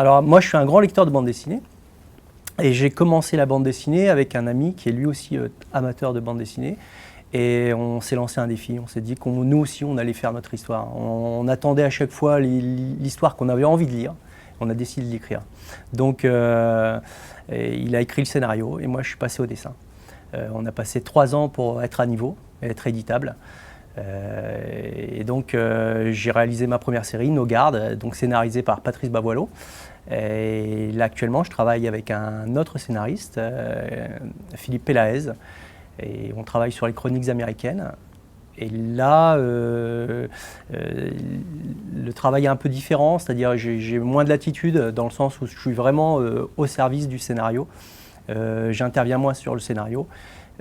Alors moi je suis un grand lecteur de bande dessinée et j'ai commencé la bande dessinée avec un ami qui est lui aussi amateur de bande dessinée et on s'est lancé un défi, on s'est dit que nous aussi on allait faire notre histoire. On attendait à chaque fois l'histoire qu'on avait envie de lire, on a décidé de l'écrire. Donc il a écrit le scénario et moi je suis passé au dessin. On a passé 3 ans pour être à niveau et être éditable. Et donc j'ai réalisé ma première série, Nos Gardes, donc scénarisée par Patrice Bavoileau. Et là actuellement je travaille avec un autre scénariste, Philippe Pelaez, et on travaille sur les chroniques américaines. Et là, le travail est un peu différent, c'est-à-dire j'ai moins de latitude dans le sens où je suis vraiment au service du scénario. J'interviens moins sur le scénario,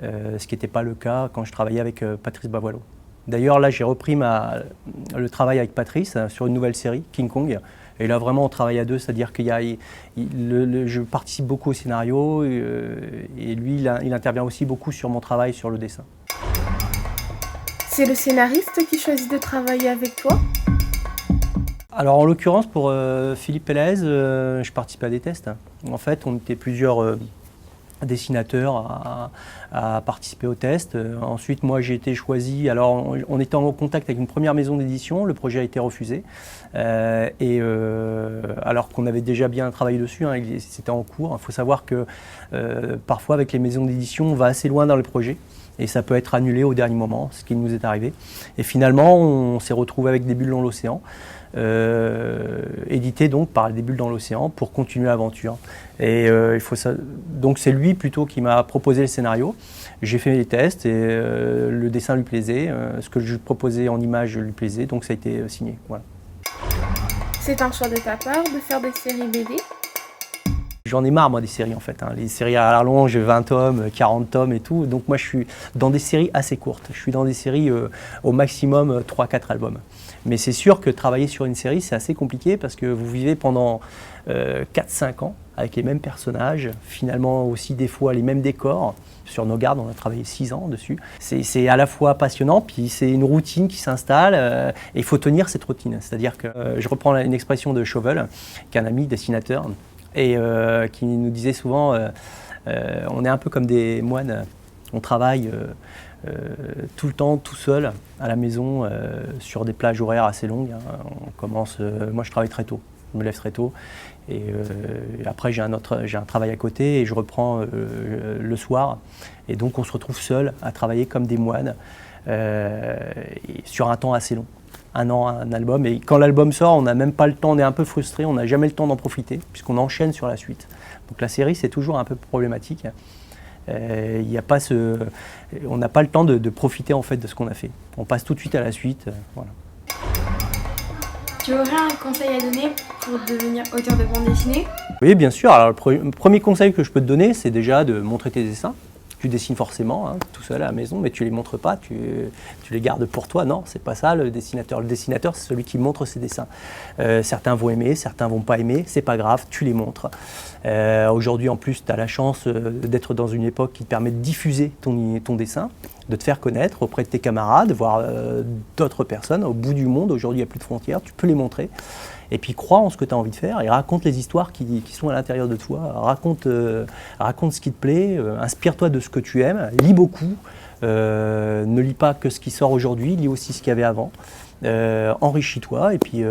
ce qui n'était pas le cas quand je travaillais avec Patrice Bavoileau. D'ailleurs, là, j'ai repris le travail avec Patrice sur une nouvelle série, King Kong. Et là, vraiment, on travaille à deux, c'est-à-dire que je participe beaucoup au scénario et lui, il intervient aussi beaucoup sur mon travail, sur le dessin. C'est le scénariste qui choisit de travailler avec toi? Alors, en l'occurrence, pour Philippe Pelaez, je participe à des tests. En fait, on était plusieurs dessinateurs à participer au test. Ensuite, moi, j'ai été choisi. Alors, on était en contact avec une première maison d'édition. Le projet a été refusé. Alors qu'on avait déjà bien travaillé dessus, hein, c'était en cours. Il faut savoir que parfois, avec les maisons d'édition, on va assez loin dans le projet. Et ça peut être annulé au dernier moment, ce qui nous est arrivé. Et finalement, on s'est retrouvé avec Des Bulles dans l'océan. Édité donc par Des Bulles dans l'océan pour continuer l'aventure. Et donc c'est lui plutôt qui m'a proposé le scénario. J'ai fait les tests et le dessin lui plaisait, ce que je proposais en image lui plaisait, donc ça a été signé. Voilà. C'est un choix de ta part de faire des séries BD? J'en ai marre, moi, des séries, en fait. Les séries à rallonge, 20 tomes, 40 tomes et tout. Donc, moi, je suis dans des séries assez courtes. Je suis dans des séries au maximum 3-4 albums. Mais c'est sûr que travailler sur une série, c'est assez compliqué parce que vous vivez pendant 4-5 ans avec les mêmes personnages, finalement aussi des fois les mêmes décors. Sur Nos Gardes, on a travaillé 6 ans dessus. C'est à la fois passionnant, puis c'est une routine qui s'installe et il faut tenir cette routine. C'est-à-dire que je reprends une expression de Chauvel, qui est un ami dessinateur, et qui nous disait souvent on est un peu comme des moines, on travaille tout le temps, tout seul, à la maison, sur des plages horaires assez longues. On commence, moi je travaille très tôt, je me lève très tôt, et après j'ai un travail à côté et je reprends le soir, et donc on se retrouve seul à travailler comme des moines sur un temps assez long. 1 an, un album, et quand l'album sort, on n'a même pas le temps, on est un peu frustré, on n'a jamais le temps d'en profiter, puisqu'on enchaîne sur la suite. Donc la série, c'est toujours un peu problématique. On n'a pas le temps de profiter en fait de ce qu'on a fait. On passe tout de suite à la suite. Voilà. Tu aurais un conseil à donner pour devenir auteur de bande dessinée? Oui, bien sûr. Alors, le premier conseil que je peux te donner, c'est déjà de montrer tes dessins. Tu dessines forcément, hein, tout seul à la maison, mais tu les montres pas, tu les gardes pour toi. Non, c'est pas ça le dessinateur. Le dessinateur, c'est celui qui montre ses dessins. Certains vont aimer, certains vont pas aimer, c'est pas grave, tu les montres. Aujourd'hui, en plus, tu as la chance d'être dans une époque qui te permet de diffuser ton dessin, de te faire connaître auprès de tes camarades, voire d'autres personnes au bout du monde. Aujourd'hui, il n'y a plus de frontières, tu peux les montrer. Et puis crois en ce que tu as envie de faire et raconte les histoires qui sont à l'intérieur de toi. Raconte ce qui te plaît, inspire-toi de ce que tu aimes, lis beaucoup. Ne lis pas que ce qui sort aujourd'hui, lis aussi ce qu'il y avait avant. Enrichis-toi et puis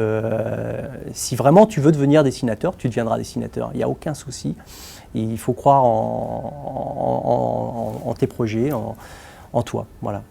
si vraiment tu veux devenir dessinateur, tu deviendras dessinateur. Il n'y a aucun souci. Il faut croire en tes projets, en toi. Voilà.